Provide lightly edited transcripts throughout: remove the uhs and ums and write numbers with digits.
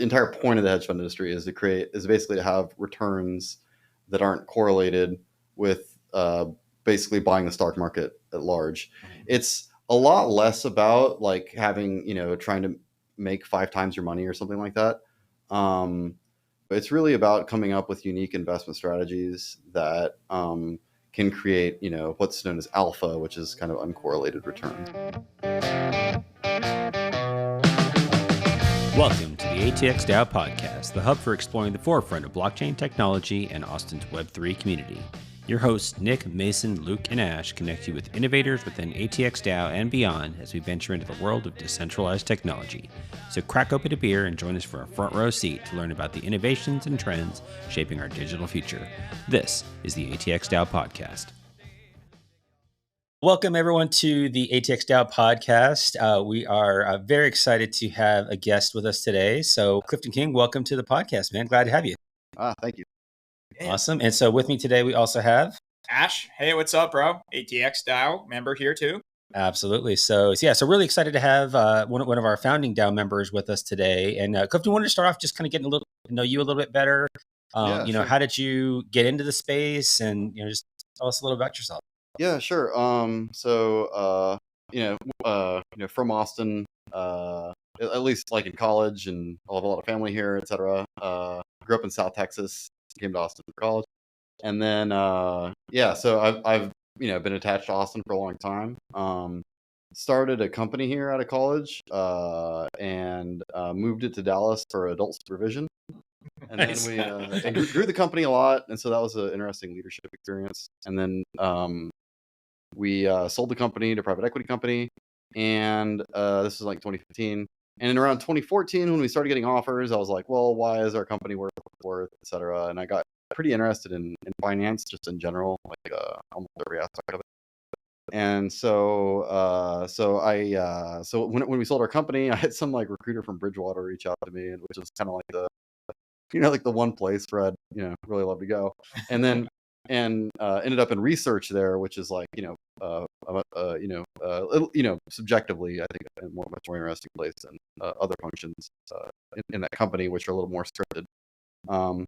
the entire point of the hedge fund industry is basically to have returns that aren't correlated with basically buying the stock market at large. It's a lot less about like having, trying to make 5 times your money or something like that. But it's really about coming up with unique investment strategies that can create, what's known as alpha, which is kind of uncorrelated returns. Welcome to the ATX DAO podcast, the hub for exploring the forefront of blockchain technology and Austin's Web3 community. Your hosts, Nick, Mason, Luke, and Ash, connect you with innovators within ATX DAO and beyond as we venture into the world of decentralized technology. So crack open a beer and join us for a front row seat to learn about the innovations and trends shaping our digital future. This is the ATX DAO podcast. Welcome, everyone, to the ATX DAO podcast. We are very excited to have a guest with us today. So, Clifton King, welcome to the podcast, man. Glad to have you. Thank you. Awesome. And so with me today, we also have Ash. Hey, what's up, bro? ATX DAO member here too. Absolutely. So really excited to have one of our founding DAO members with us today. And Clifton, wanted to start off just kind of getting to know you a little bit better. Sure. How did you get into the space, and just tell us a little about yourself. Yeah, sure. From Austin, at least like in college, and I have a lot of family here, etc. Grew up in South Texas, came to Austin for college, and then so I've been attached to Austin for a long time. Started a company here out of college, and moved it to Dallas for adult supervision. And Nice. then we and grew the company a lot, and so that was an interesting leadership experience. And then we sold the company to a private equity company, and this was like 2015. And in around 2014, when we started getting offers, I was like, well, why is our company worth, et cetera? And I got pretty interested in finance just in general, like almost every aspect of it. And so when we sold our company, I had some like recruiter from Bridgewater reach out to me, which was kind of like the one place where I'd really love to go. And then ended up in research there, which is like subjectively, I think a much more interesting place than other functions in that company, which are a little more scripted. That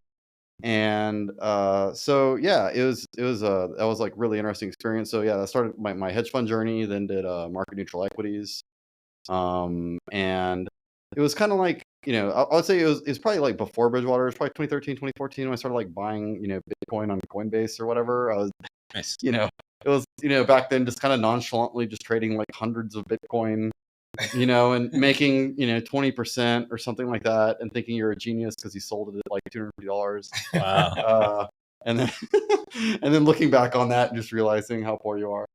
was like really interesting experience. So yeah, that started my hedge fund journey. Then did market neutral equities, and it was kind of like I would say it was probably like before Bridgewater. It was probably 2013, 2014 when I started like buying Bitcoin on Coinbase or whatever. I was Nice. it was back then just kind of nonchalantly just trading like hundreds of Bitcoin, and making 20% or something like that, and thinking you're a genius because you sold it at like $250. Wow. And then and then looking back on that and just realizing how poor you are.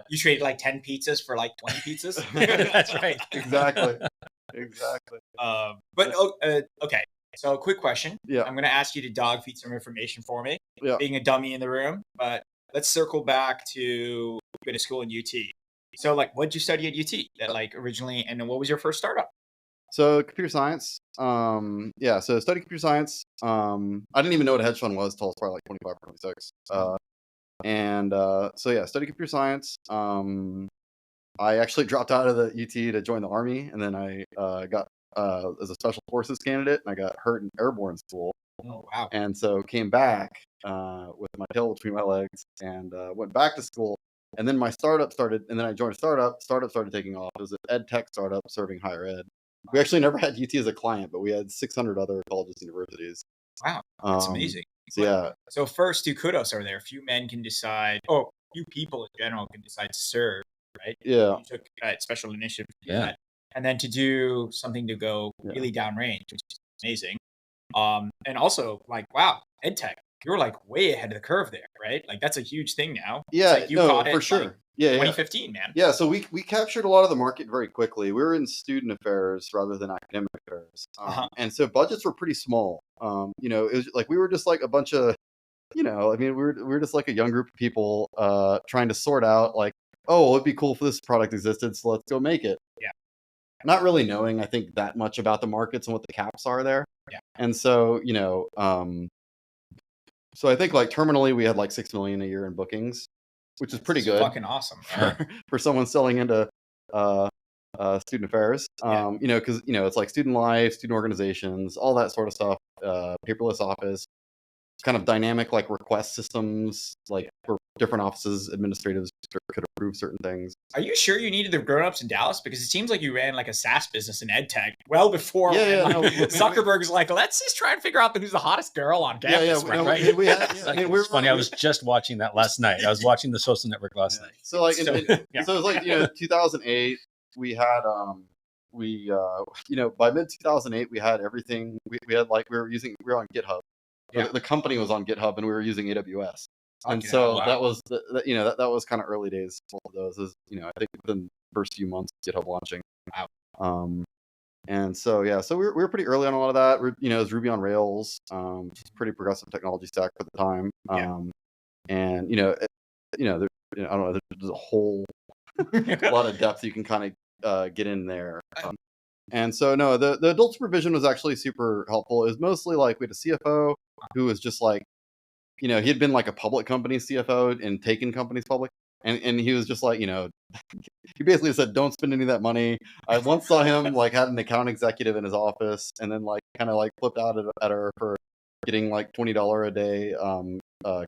You traded like 10 pizzas for like 20 pizzas. That's right. Exactly. Okay. So a quick question. Yeah. I'm going to ask you to dog feed some information for me, Yeah. being a dummy in the room. But let's circle back to going to school in UT. So like, what did you study at UT that like originally, and then what was your first startup? So computer science. So studied computer science. I didn't even know what a hedge fund was until I was probably like 25 or 26. Studied computer science. I actually dropped out of the UT to join the Army, and then I got as a special forces candidate, and I got hurt in airborne school. Oh, wow. And so came back with my tail between my legs, and went back to school. And then my startup started, and then I joined a startup. Startup started taking off. It was an ed tech startup serving higher ed. We actually never had UT as a client, but we had 600 other colleges and universities. Wow. That's amazing. Yeah. So first, two kudos are there. Few men can decide, few people in general can decide to serve, right? Yeah. You took special initiative to do Yeah. that. And then to do something to go really downrange, which is amazing. And also like, wow, ed tech, you're like way ahead of the curve there, right? Like that's a huge thing now. Yeah, It's like you caught it for sure. like Yeah, 2015, man. Yeah, so we captured a lot of the market very quickly. We were in student affairs rather than academic affairs, and so budgets were pretty small. It was like we were just like a bunch of, we were just like a young group of people trying to sort out like, oh, it'd be cool if this product existed, so let's go make it. Yeah. Not really knowing, I think, that much about the markets and what the caps are there. Yeah. And so, so I think like terminally we had like 6 million a year in bookings, which is pretty good. Fucking awesome. For someone selling into student affairs. You know, because it's like student life, student organizations, all that sort of stuff. Paperless office, kind of dynamic like request systems, like for different offices, administrators could approve certain things. Are you sure you needed the grown-ups in Dallas? Because it seems like you ran like a SaaS business in ed tech well before Zuckerberg's like, let's just try and figure out who's the hottest girl on campus. It's funny. I was just watching that last night. I was watching the social network last night. So like, so it was like 2008. We had by mid 2008 we had everything. We had like we were on GitHub. Yeah. The company was on GitHub and we were using AWS. And that was that was kind of early days for those. I think within the first few months GitHub launching. Wow. And so we were pretty early on a lot of that. It was Ruby on Rails, which is pretty progressive technology stack for the time. And I don't know, there's a whole lot of depth you can kind of get in there. And so no, the adult supervision was actually super helpful. It was mostly like we had a CFO who was just like, he had been like a public company CFO and taken companies public. And he was just like, he basically said, don't spend any of that money. I once saw him like had an account executive in his office and then like kind of like flipped out at her for getting like $20 a day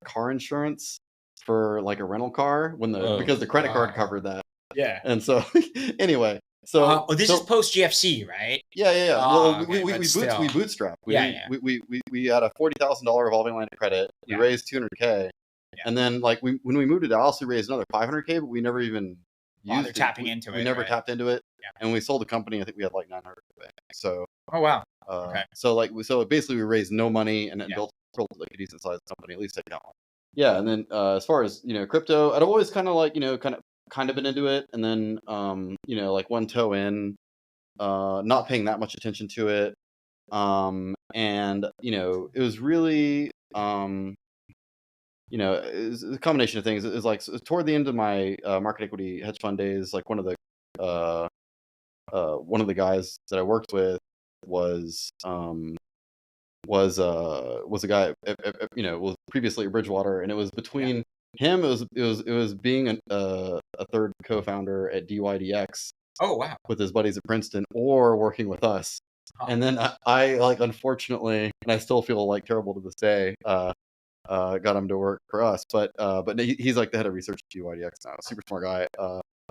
car insurance for like a rental car because the credit card covered that. Yeah. And so anyway. So this is post GFC, right? Yeah. Well, we bootstrapped. We had a $40,000 revolving line of credit. We raised $200K, and then like when we moved to Dallas, we raised another $500K, but we never even used tapping into it. We never tapped into it, and we sold the company. I think we had like $900K. So. Oh wow. Okay. So basically we raised no money and then built like a decent sized company, at least account. Yeah, and then as far as crypto, I'd always kind of like kind of been into it, and then like one toe in, not paying that much attention to it, and it was really it was a combination of things. It was like toward the end of my market equity hedge fund days, like one of the guys that I worked with was a guy was previously at Bridgewater, and it was between him, it was being a third co-founder at DYDX. Oh wow! With his buddies at Princeton, or working with us. And then I like, unfortunately, and I still feel like terrible to this day, got him to work for us. But he's like the head of research at DYDX now. Super smart guy.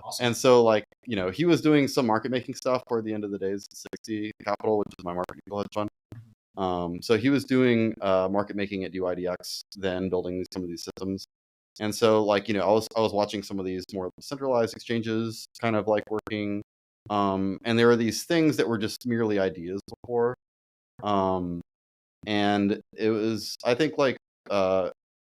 Awesome. And so like he was doing some market making stuff toward the end of the days. 60 Capital, which is my market hedge fund. So he was doing market making at DYDX, then building some of these systems. And so like, I was watching some of these more centralized exchanges kind of like working. And there were these things that were just merely ideas before. And it was, I think like, it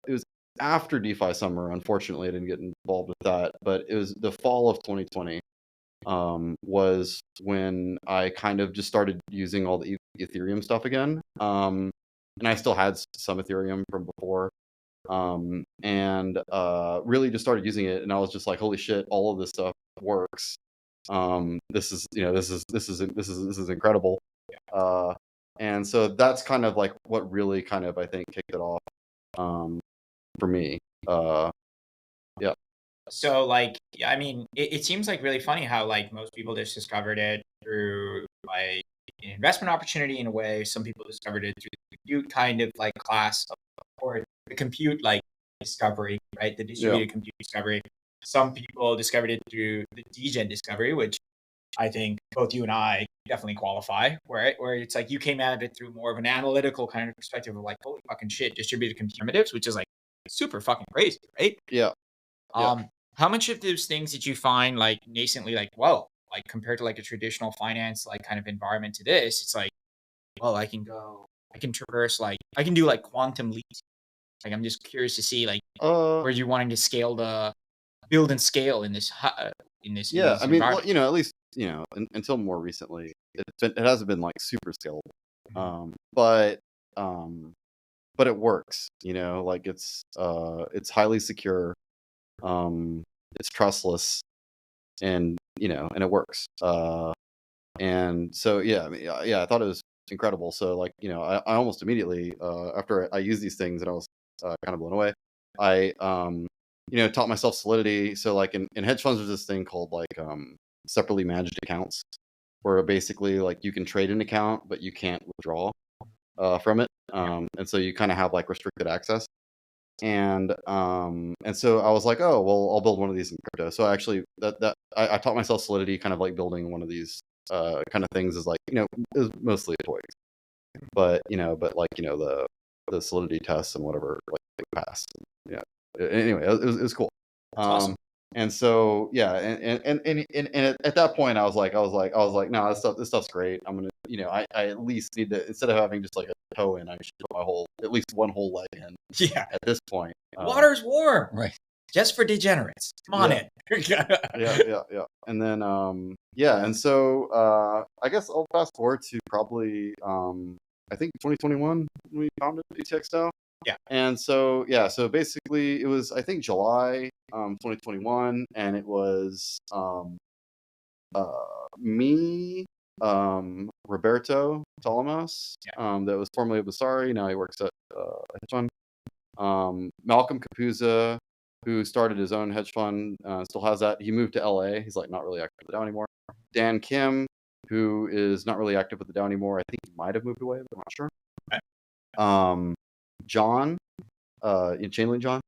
was after DeFi summer. Unfortunately, I didn't get involved with that, but it was the fall of 2020 was when I kind of just started using all the Ethereum stuff again. And I still had some Ethereum from before. And really just started using it, and I was just like, holy shit, all of this stuff works. This is incredible. And so that's kind of like what really kind of, I think, kicked it off for me. So like, I mean, it seems like really funny how like most people just discovered it through like an investment opportunity in a way. Some people discovered it through the compute kind of like class, or the compute like discovery, right? The distributed compute discovery. Some people discovered it through the degen discovery, which I think both you and I definitely qualify, where it's like you came at it through more of an analytical kind of perspective of like, holy fucking shit, distributed compute primitives, which is like super fucking crazy, right? Yeah. How much of those things did you find like nascently like, whoa, like compared to like a traditional finance like kind of environment to this, it's like, well, I can traverse, like I can do like quantum leaps. Like I'm just curious to see like where you're wanting to build and scale in this I mean, well, at least until more recently, it hasn't been like super scalable. But it works. Like it's highly secure. It's trustless, and and it works. And so I mean, I thought it was incredible. So like I almost immediately after I used these things, and I was kind of blown away. I taught myself Solidity. So like in hedge funds, there's this thing called like separately managed accounts, where basically like you can trade an account, but you can't withdraw from it. And so you kind of have like restricted access. And so I was like, oh well, I'll build one of these in crypto. So actually, I taught myself Solidity, kind of like building one of these kind of things is like, it was mostly a toy, but the Solidity tests and whatever like they passed. Yeah. Anyway, it was cool. That's awesome. And so yeah, and at that point, I was like, no, this stuff's great. I'm gonna, I at least need to, instead of having just like a toe in, I should put at least one whole leg in. Yeah. At this point, water's warm, Right. just for degenerates. Come on in. yeah. And then and so I guess I'll fast forward to probably I think 2021 when we founded ATX DAO. Yeah. And so so basically it was, I think, July 2021, and it was me, Roberto Talamos, that was formerly of Basari. Now he works at Hedge Fund. Malcolm Capuzza, who started his own hedge fund, still has that. He moved to LA. He's like not really active with the DAO anymore. Dan Kim, who is not really active with the DAO anymore. I think he might have moved away, but I'm not sure. Okay. John, Chainlink John,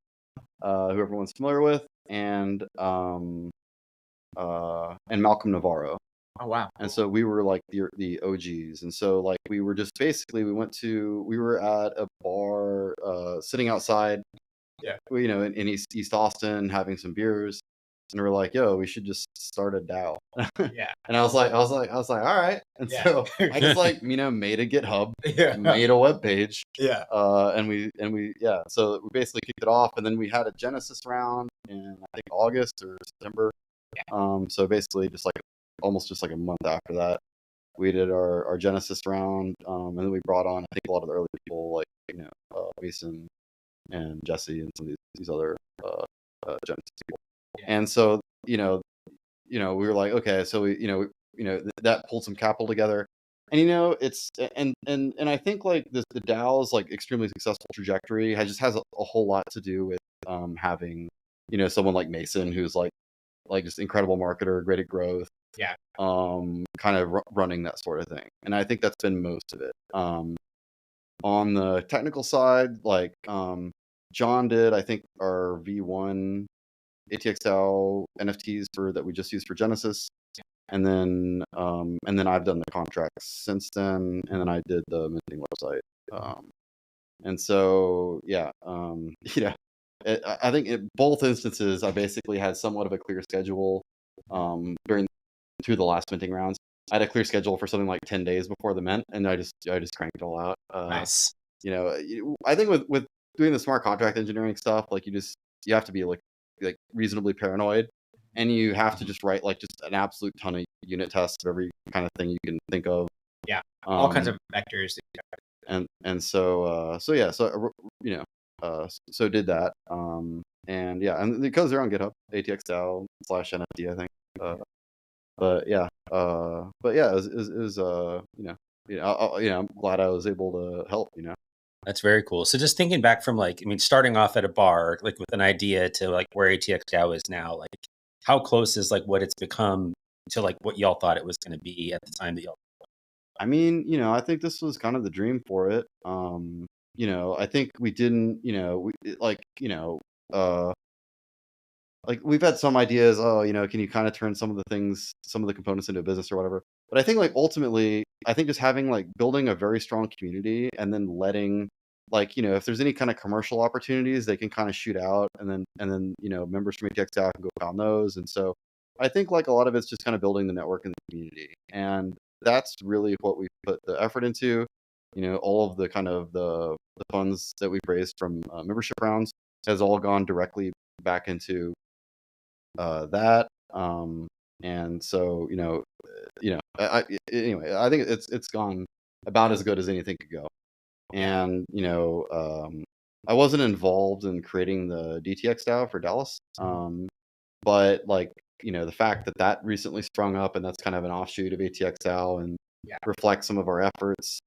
who everyone's familiar with, and Malcolm Navarro. Oh wow. And so we were like the OGs. And so like we were just basically, we were at a bar sitting outside, in East Austin, having some beers, and we're like, yo, we should just start a DAO. Yeah. And I was like, all right. And so I just like, made a GitHub, made a web page. Yeah. And we so we basically kicked it off, and then we had a Genesis round in, I think, August or September. Yeah. So basically just like almost just like a month after that, we did our Genesis round, and then we brought on, I think, a lot of the early people like Mason and Jesse and some of these other Genesis people. And so we were like, okay, so we that pulled some capital together, and it's and I think like the DAO's like extremely successful trajectory has a whole lot to do with having someone like Mason, who's like just incredible marketer, great at growth, kind of running that sort of thing. And I think that's been most of it. On the technical side, like John did, I think, our V1 ATXL NFTs that we just used for Genesis. And then I've done the contracts since then, and then I did the minting website. And so I think in both instances, I basically had somewhat of a clear schedule through the last minting rounds. I had a clear schedule for something like 10 days before the mint, and I just cranked it all out. Nice. I think with doing the smart contract engineering stuff, like you have to be like reasonably paranoid, and you have to just write like just an absolute ton of unit tests of every kind of thing you can think of. Yeah, all kinds of vectors. So did that. And the codes are on GitHub, ATXDAO/NFT, I think. I'm glad I was able to help. That's very cool. So just thinking back from starting off at a bar, like with an idea to like where ATX DAO is now, like how close is like what it's become to like what y'all thought it was going to be at the time that y'all. I mean, I think this was kind of the dream for it. I think we didn't, like we've had some ideas. Oh, can you kind of turn some of the components into a business or whatever? But I think like ultimately, I think just having like building a very strong community, and then letting if there's any kind of commercial opportunities, they can kind of shoot out, and then members from ATX DAO can go found those. And so I think like a lot of it's just kind of building the network and the community, and that's really what we put the effort into. All of the kind of the funds that we've raised from membership rounds has all gone directly back into that. And so anyway, I think it's gone about as good as anything could go. And I wasn't involved in creating the DTX DAO for Dallas, but like the fact that recently sprung up, and that's kind of an offshoot of ATX DAO, and reflects some of our efforts.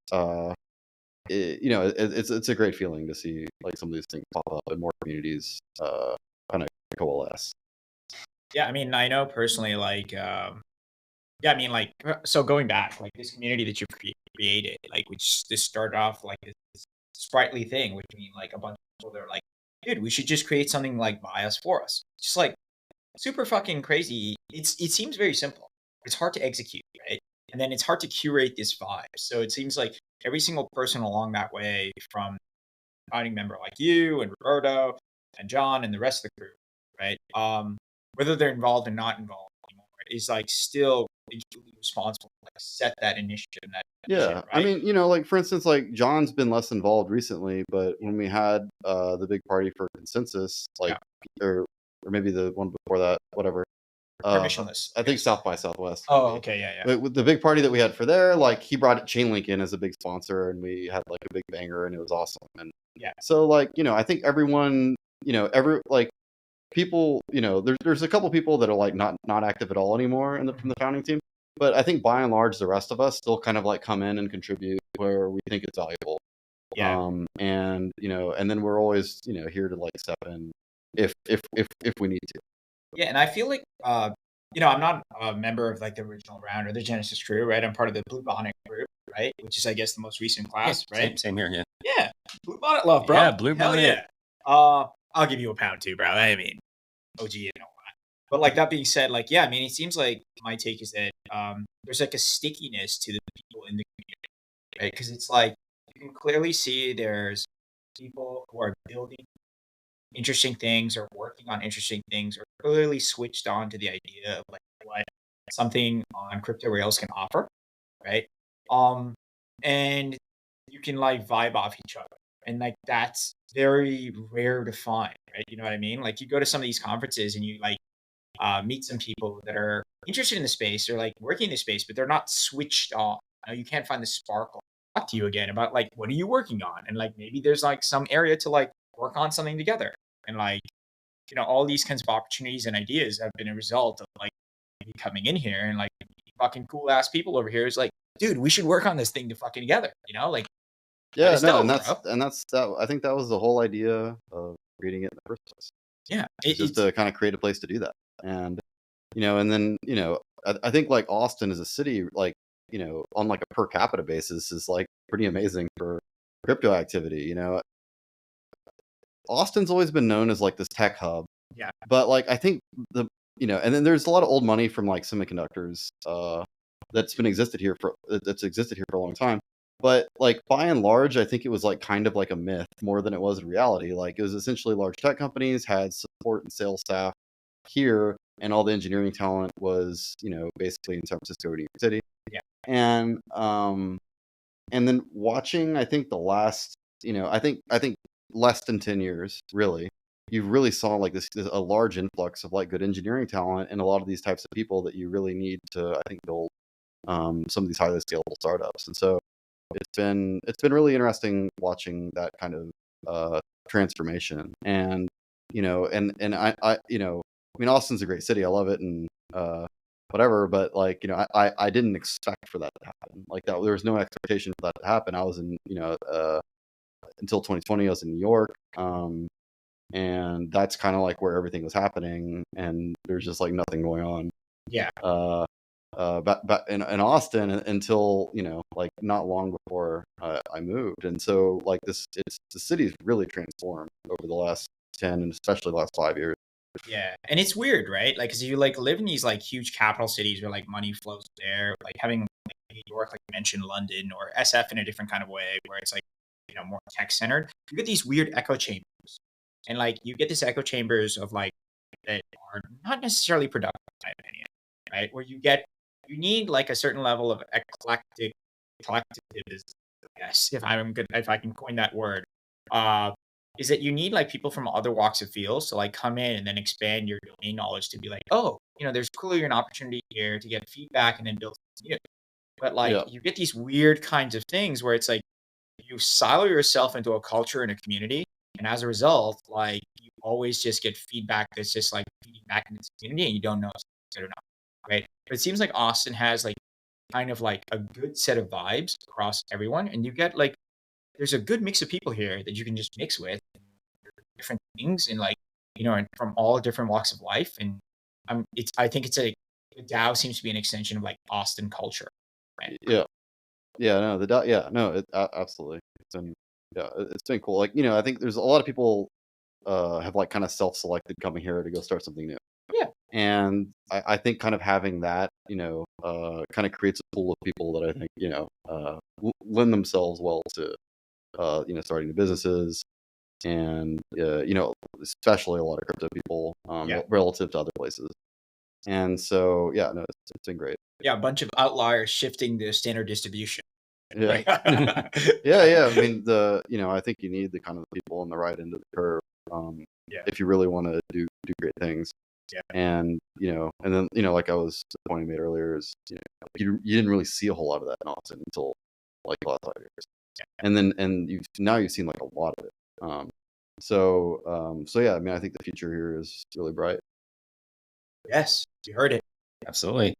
It's a great feeling to see like some of these things pop up and more communities kind of coalesce. Yeah, I mean, I know personally, like Yeah, I mean, like, so going back, like this community that you've created, like, which this started off like this sprightly thing, which mean like a bunch of people that are like, dude, we should just create something like by us for us. Just like super fucking crazy. It seems very simple. It's hard to execute, right? And then it's hard to curate this vibe. So it seems like every single person along that way, from founding member like you and Roberto and John and the rest of the group, right? Whether they're involved or not involved anymore, is like still equally responsible to like set that initiative and that vision, Yeah, I right? mean, like for instance, like John's been less involved recently, but when we had the big party for consensus, like Yeah, or maybe the one before that, whatever. permissionless, I I think guess. South by Southwest Oh, maybe. okay, yeah, yeah, But with the big party that we had for there, like he brought Chainlink in as a big sponsor, and we had like a big banger, and it was awesome. And yeah, so, like I think everyone, every like people, there's a couple people that are like not active at all anymore from the founding team. But I think by and large, the rest of us still kind of like come in and contribute where we think it's valuable. yeah. And and then we're always here to like step in if we need to. Yeah, and I feel like, I'm not a member of like the original round or the Genesis crew, right? I'm part of the Blue Bonnet group, right? Which is, I guess, the most recent Yeah, class, right? same here. Yeah. Yeah, Blue Bonnet love, bro. Yeah, Blue Hell Bonnet. yeah. I'll give you a pound too, bro. I mean, OG and all that. But like that being said, like yeah, I mean, it seems like my take is that there's like a stickiness to the people in the community, right? Because it's like you can clearly see there's people who are building interesting things or working on interesting things or clearly switched on to the idea of like what something on crypto rails can offer, right? Um, and you can like vibe off each other. And like that's very rare to find, right? You know what I mean? Like you go to some of these conferences and you like meet some people that are interested in the space or like working in the space, but they're not switched on. You can't find the sparkle. Talk to you again about like what are you working on, and like maybe there's like some area to like work on something together, and like all these kinds of opportunities and ideas have been a result of like me coming in here and like fucking cool ass people over here is like, dude, we should work on this thing to fucking together. Like that Yeah, is no, and dope, that's bro. and that's that. I think that was the whole idea of reading it in the first place. Yeah, Is just it's to kind of create a place to do that, and and then I think like Austin as a city, like on like a per capita basis, is like pretty amazing for crypto activity. Austin's always been known as like this tech hub, yeah, but like I think and then there's a lot of old money from like semiconductors that's existed here for a long time. But like by and large, I think it was like kind of like a myth more than it was in reality. Like it was essentially large tech companies had support and sales staff here, and all the engineering talent was basically in San Francisco or New York City. yeah, And then watching, I think the last, I think less than 10 years, really, you really saw like this a large influx of like good engineering talent and a lot of these types of people that you really need to, I think, build some of these highly scalable startups. And so it's been really interesting watching that kind of transformation. And and I mean, Austin's a great city. I love it, and whatever. But like I didn't expect for that to happen. Like that, there was no expectation for that to happen. I was in until 2020, I was in New York, and that's kind of like where everything was happening, and there's just like nothing going on. yeah. But in Austin until like not long before I moved, and so like the city's really transformed over the last 10 and especially the last 5 years. Yeah, and it's weird, right? Like, cause you like live in these like huge capital cities where like money flows there. Like having like, New York, like you mentioned, London or SF in a different kind of way, where it's like more tech centered. You get these weird echo chambers, and like you get this echo chambers of like that are not necessarily productive, in my opinion, right? Where you need like a certain level of collectivism, I guess, if I can coin that word. Uh, is that you need like people from other walks of fields to like come in and then expand your domain knowledge to be like, oh, there's clearly an opportunity here to get feedback and then build something new. But like Yeah, you get these weird kinds of things where it's like you silo yourself into a culture and a community, and as a result, like you always just get feedback that's just like feeding back into the community, and you don't know if it's good or not, right? But it seems like Austin has like kind of like a good set of vibes across everyone, and you get like there's a good mix of people here that you can just mix with different things and like and from all different walks of life, and I think it's a the DAO seems to be an extension of like Austin culture, right? Yeah, yeah, no, no, absolutely. It's been cool. Like, I think there's a lot of people have like kind of self-selected coming here to go start something new. Yeah. And I think kind of having that, kind of creates a pool of people that I think, lend themselves well to, starting new businesses and, especially a lot of crypto people Yeah. relative to other places. And so, yeah, no, it's been great. Yeah, a bunch of outliers shifting the standard distribution. Yeah. Right? Yeah. I mean, I think you need the kind of people on the right end of the curve Yeah. if you really want to do great things. Yeah. And, and then, like I was the point I made earlier is, you didn't really see a whole lot of that in Austin until like the last 5 years. Yeah. And then, you've seen like a lot of it. So yeah, I mean, I think the future here is really bright. Yes, you heard it. Absolutely.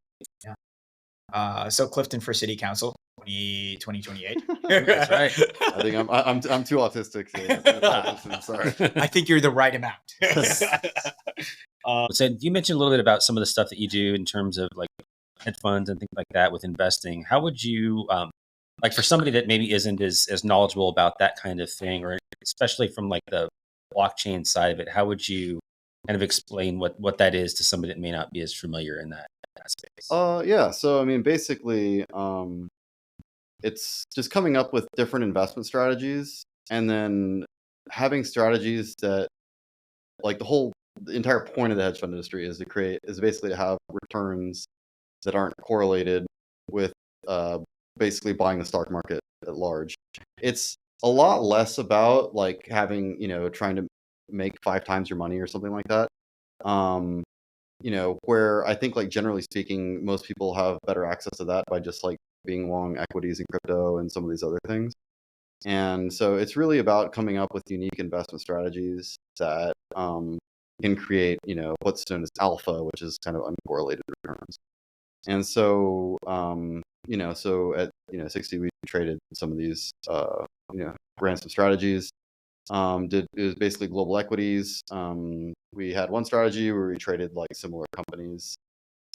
So Clifton for City Council 2028. That's right. I think I'm too autistic to listen, sorry. I think you're the right amount. So you mentioned a little bit about some of the stuff that you do in terms of like hedge funds and things like that with investing. How would you, like for somebody that maybe isn't as knowledgeable about that kind of thing, or especially from like the blockchain side of it, how would you kind of explain what that is to somebody that may not be as familiar in that space? Yeah. So I mean, basically, it's just coming up with different investment strategies and then having strategies that, like, the entire point of the hedge fund industry is basically to have returns that aren't correlated with basically buying the stock market at large. It's a lot less about like having, trying to make 5 times your money or something like that. Um, where I think, like, generally speaking, most people have better access to that by just like being long equities and crypto and some of these other things. And so it's really about coming up with unique investment strategies that can create, what's known as alpha, which is kind of uncorrelated returns. And so, so at 60, we traded some of these, ran some strategies. It was basically global equities. We had one strategy where we traded like similar companies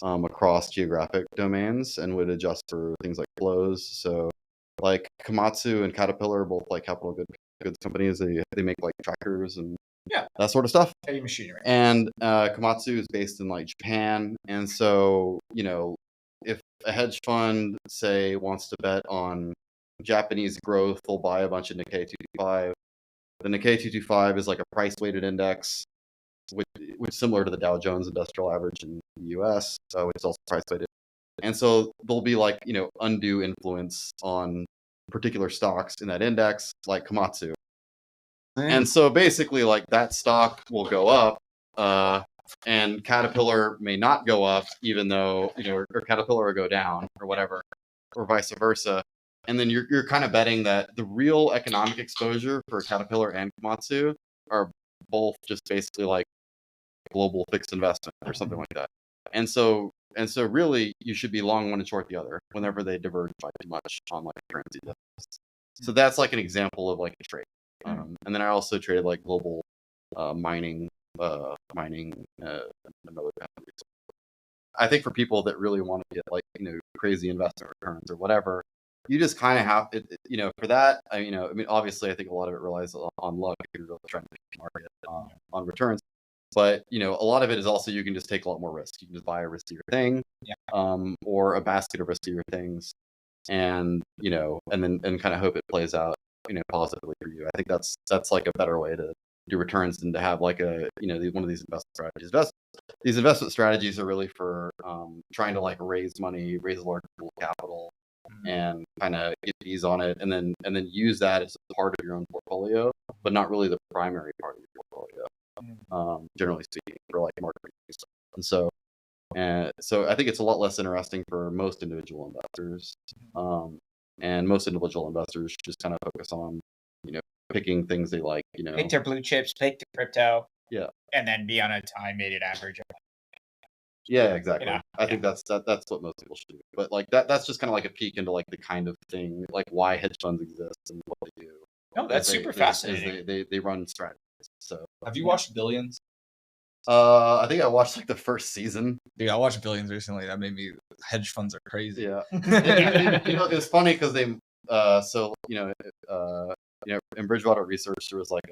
across geographic domains and would adjust for things like flows. So like Komatsu and Caterpillar are both like capital goods companies. They make like tractors and that sort of stuff. Heavy machinery. And Komatsu is based in like Japan. And so, if a hedge fund, say, wants to bet on Japanese growth, they'll buy a bunch of Nikkei 225. The Nikkei 225 is like a price weighted index, which is similar to the Dow Jones Industrial Average in the US, which is also price weighted. And so there'll be like, undue influence on particular stocks in that index, like Komatsu. And so basically, like, that stock will go up, and Caterpillar may not go up, even though, or Caterpillar will go down or whatever, or vice versa. And then you're kind of betting that the real economic exposure for Caterpillar and Komatsu are both just basically like global fixed investment or something like that. And so really you should be long one and short the other whenever they diverge by too much on like currency deficits. So that's like an example of like a trade. And then I also traded like global mining and another kind of. I think for people that really want to get like, crazy investment returns or whatever, you just kind of have it, for that. I mean, obviously, I think a lot of it relies on luck if you're really trying to make the market on returns. But a lot of it is also you can just take a lot more risk. You can just buy a riskier thing, or a basket of riskier things, and and kind of hope it plays out, positively for you. I think that's like a better way to do returns than to have like a one of these investment strategies. These investment strategies are really for trying to like raise money, raise a large pool of capital, and kind of get fees on it, and then use that as a part of your own portfolio, but not really the primary part of your portfolio. Generally speaking, for like marketing stuff. And so I think it's a lot less interesting for most individual investors. And most individual investors just kind of focus on, picking things they like, Pick their blue chips, pick the crypto. Yeah. And then be on a time weighted average. Yeah, exactly. I think that's what most people should do. But like that's just kind of like a peek into like the kind of thing, like why hedge funds exist and what they do. No, that's super fascinating. They run strategies. So have you watched Billions? I think I watched like the first season. Dude, I watched Billions recently. That made me. Hedge funds are crazy. Yeah, it's funny because they in Bridgewater Research there was like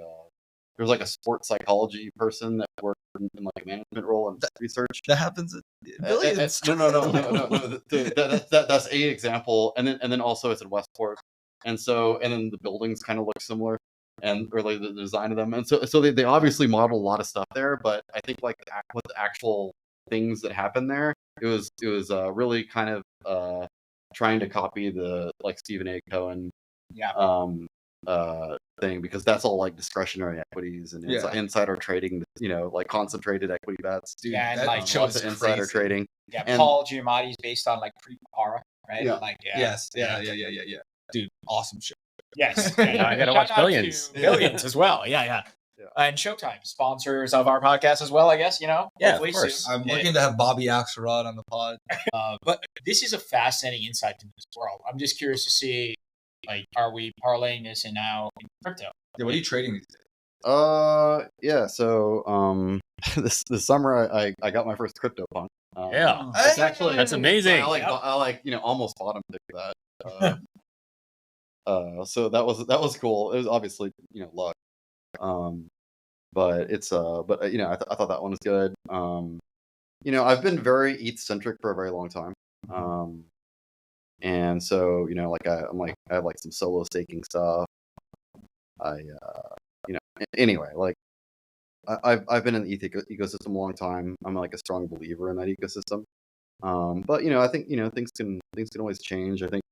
a sports psychology person that worked in like a management role and research. That happens at Billions. No. That's a example, and then also it's in Westport, and then the buildings kind of look similar, and or like the design of them, and so they obviously model a lot of stuff there, but I think like what the actual things that happen there, it was really kind of trying to copy the like Stephen A. Cohen thing, because that's all like discretionary equties and insider trading, like concentrated equity bets. Dude, Yeah, and that like show is insider crazy. trading. Yeah, And Paul Giamatti's based on like pre-Para, right? Yeah. Like Yes. Yeah. Dude, awesome show. Yes. Now I gotta watch Shout out Billions. to Billions as well. Yeah. And Showtime, sponsors of our podcast as well, I guess, Yeah, hopefully of course. soon. I'm looking to have Bobby Axelrod on the pod. But this is a fascinating insight into this world. I'm just curious to see, like, are we parlaying this in crypto? Yeah, what are you trading these days? Yeah. So this summer I got my first crypto punk. Yeah. It's actually That's amazing. I almost bought him to that. So that was cool. It was obviously luck. But it's but I thought that one was good. I've been very ETH centric for a very long time. And so like I have like some solo staking stuff. Anyway, like I've been in the ETH ecosystem a long time. I'm like a strong believer in that ecosystem. But I think things can always change. I think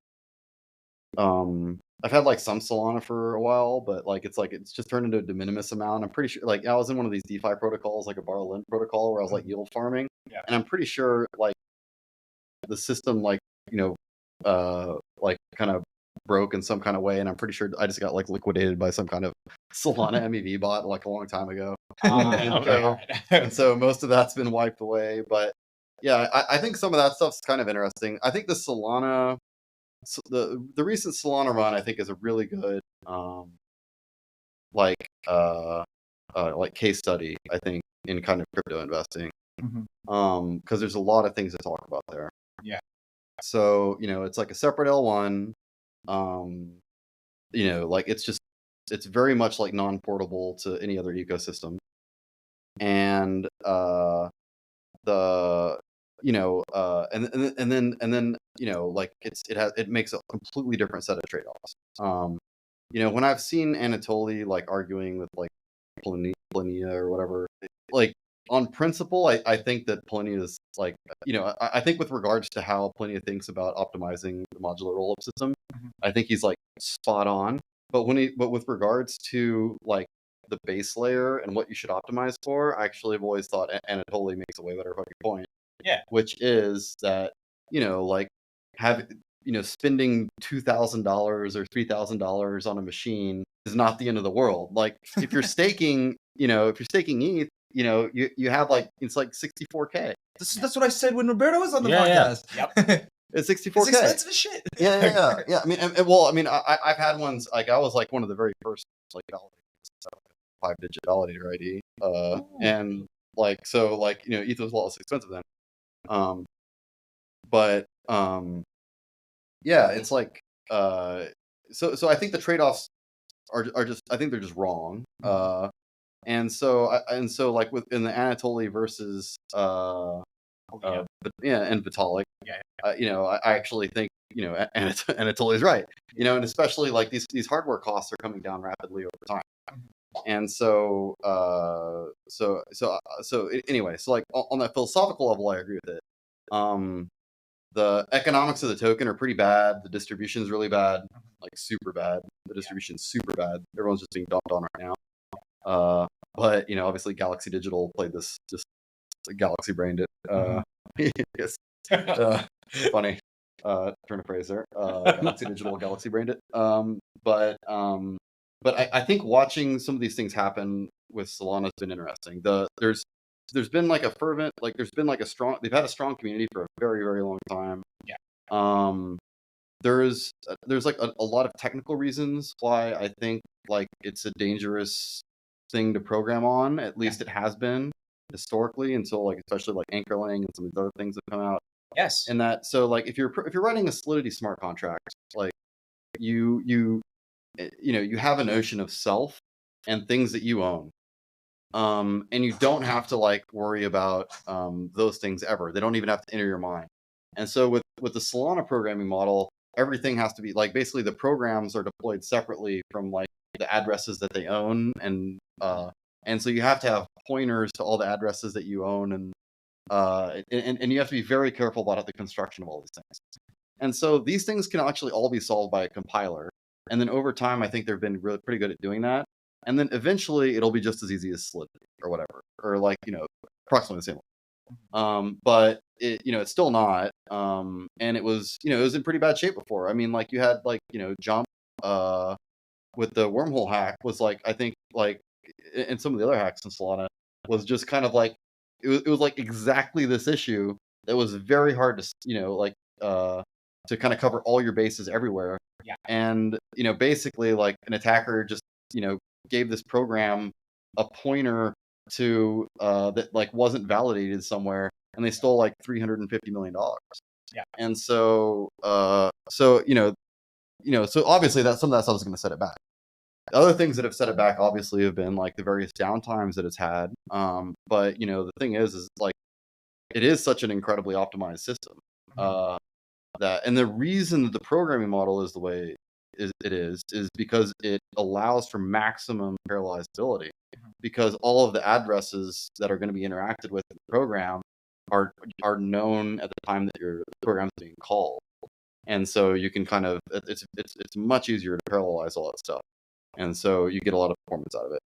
I've had like some Solana for a while, but like it's just turned into a de minimis amount. I'm pretty sure like I was in one of these DeFi protocols, like a borrow lend protocol, where I was like yield farming, and I'm pretty sure like the system like like kind of broke in some kind of way, and I'm pretty sure I just got like liquidated by some kind of Solana MEV bot like a long time ago. And so most of that's been wiped away. But yeah, I think some of that stuff's kind of interesting. I think the Solana. So the recent Solana run, I think, is a really good like case study, I think, in kind of crypto investing. Because there's a lot of things to talk about there. Yeah. So it's like a separate L1. Like it's very much like non-portable to any other ecosystem, and the and then like it makes a completely different set of trade-offs. When I've seen Anatoly like arguing with like Plania or whatever, like on principle, I think that Plania is like I think with regards to how Plania thinks about optimizing the modular rollup system, I think he's like spot on. But with regards to like the base layer and what you should optimize for, I actually have always thought Anatoly makes a way better fucking point. Yeah. Which is that, like spending $2,000 or $3,000 on a machine is not the end of the world. Like if you're staking, ETH, you have like, it's like 64K. That's what I said when Roberto was on the podcast. Yep. It's 64K. It's expensive as shit. Yeah. I mean, I've had ones, like I was like one of the very first like validators, 5-digit validator ID. And like, so like, ETH was a lot less expensive then. Yeah, it's like so I think the trade-offs are just, I think they're just wrong. And so like in the Anatoly versus and Vitalik, I actually think Anatoly's right. And especially like these hardware costs are coming down rapidly over time. And so anyway, so like on that philosophical level, I agree with it. The economics of the token are pretty bad. The distribution is really bad, like super bad. The distribution's super bad. Everyone's just being dumped on right now. But obviously Galaxy Digital played this, just Galaxy brained it. Yes. Funny turn of phrase there. Galaxy Digital Galaxy brained it. But I think watching some of these things happen with Solana has been interesting. There's been like a fervent, like there's been like they've had a strong community for a very, very long time. Yeah. There's like a lot of technical reasons why I think like it's a dangerous thing to program on. At least it has been. historically until like especially like anchorling and some of these other things have come out. Yes. And that so like if you're writing a Solidity smart contract, like you you have a notion of self and things that you own. And you don't have to like worry about those things ever. They don't even have to enter your mind. And so with the Solana programming model, everything has to be like basically the programs are deployed separately from like the addresses that they own, and so you have to have pointers to all the addresses that you own, and you have to be very careful about the construction of all these things. And so these things can actually all be solved by a compiler. And then over time, I think they've been really pretty good at doing that. And then eventually it'll be just as easy as Solidity or whatever, or like, approximately the same way. But it's still not. And it was in pretty bad shape before. I mean, like you had like, Jump, with the wormhole hack was like, I think like, and some of the other hacks in Solana was just kind of like, it was like exactly this issue that was very hard to kind of cover all your bases everywhere. Yeah. And, basically like an attacker just, gave this program a pointer to that like wasn't validated somewhere, and they stole like $350 million. Yeah. And so so obviously that some of that stuff is going to set it back. The other things that have set it back obviously have been like the various downtimes that it's had. But the thing is like it is such an incredibly optimized system. And the reason that the programming model is the way it is because it allows for maximum parallelizability, because all of the addresses that are going to be interacted with in the program are known at the time that your program is being called. And so you can kind of it's much easier to parallelize all that stuff, and so you get a lot of performance out of it.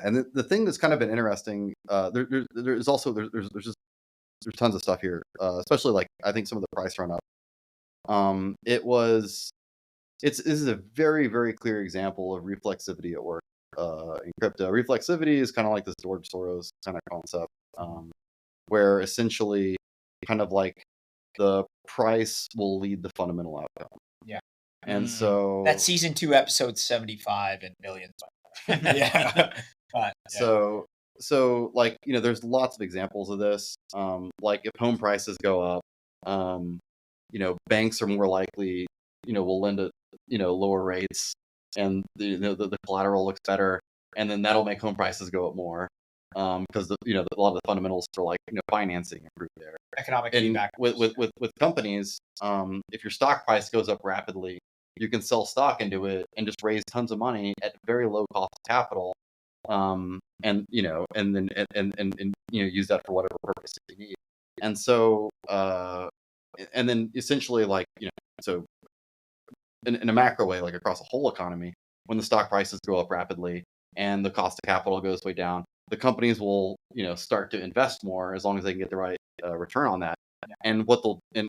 And the thing that's kind of been interesting, there's tons of stuff here, especially like I think some of the price run up. This is a very, very clear example of reflexivity at work in crypto. Reflexivity is kind of like this George Soros kind of concept, where essentially kind of like the price will lead the fundamental outcome. Yeah. And so that's season 2, episode 75 and millions. Yeah. But, yeah. So like, there's lots of examples of this. Like if home prices go up, banks are more likely, will lend at, lower rates, and the collateral looks better, and then that'll make home prices go up more. Because a lot of the fundamentals for like financing improve there. Economic and feedback. with companies, if your stock price goes up rapidly, you can sell stock into it and just raise tons of money at very low cost of capital, and use that for whatever purpose you need. And so and then essentially like so in a macro way, like across the whole economy, when the stock prices go up rapidly and the cost of capital goes way down, the companies will start to invest more as long as they can get the right return on that. And what they'll and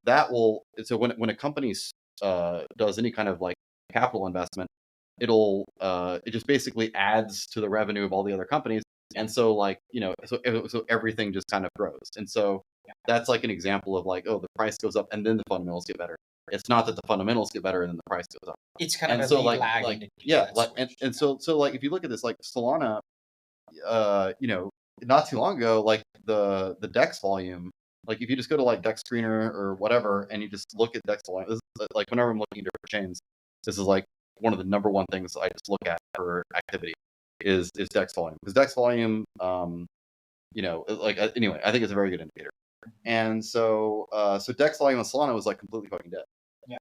that will, so when a company does any kind of like capital investment, it just basically adds to the revenue of all the other companies. And so like so everything just kind of grows. And so that's like an example of like, oh, the price goes up and then the fundamentals get better. It's not that the fundamentals get better and then the price goes up. It's kind And of so a like lag. and so like if you look at this, like Solana, not too long ago, like the DEX volume, like if you just go to like DEX Screener or whatever and you just look at DEX volume, this is like whenever I'm looking at different chains, this is like one of the number one things I just look at for activity is DEX volume, because DEX volume, anyway, I think it's a very good indicator. And so so DEX volume on Solana was like completely fucking dead.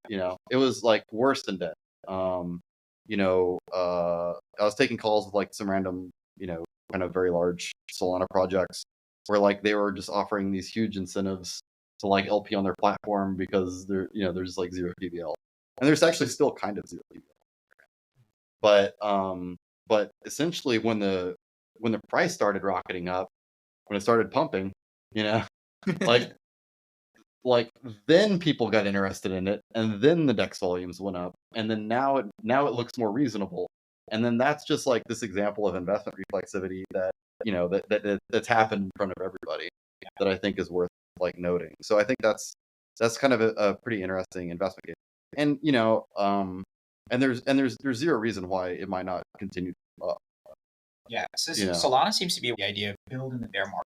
Yeah. It was like worse than dead. I was taking calls with like some random, kind of very large Solana projects where like they were just offering these huge incentives to like LP on their platform because there's like zero PBL, and there's actually still kind of zero PBL. But essentially when the price started rocketing up, when it started pumping, like then people got interested in it, and then the DEX volumes went up, and then now it looks more reasonable. And then that's just like this example of investment reflexivity that that's happened in front of everybody, that I think is worth like noting. So I think that's kind of a pretty interesting investment case. And and there's zero reason why it might not continue to go up. Yeah. So You know. Solana seems to be the idea of building the bear market,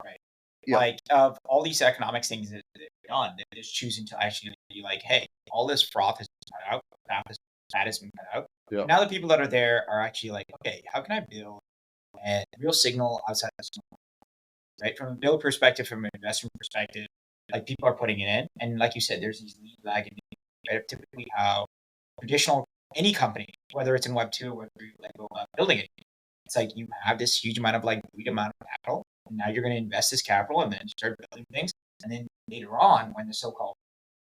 right? Yeah. Like of all these economics things that they've done, they're just choosing to actually be like, hey, all this froth has been cut out, that has been cut out. Yeah. Now the people that are there are actually like, okay, how can I build a real signal outside of this, right? From a build perspective, from an investment perspective, like people are putting it in, and like you said, there's these lead lag, right? Typically, how traditional any company, whether it's in Web 2 or Web 3, like go about building it, it's like you have this huge amount of like great amount of capital, and now you're going to invest this capital and then start building things, and then later on, when the so-called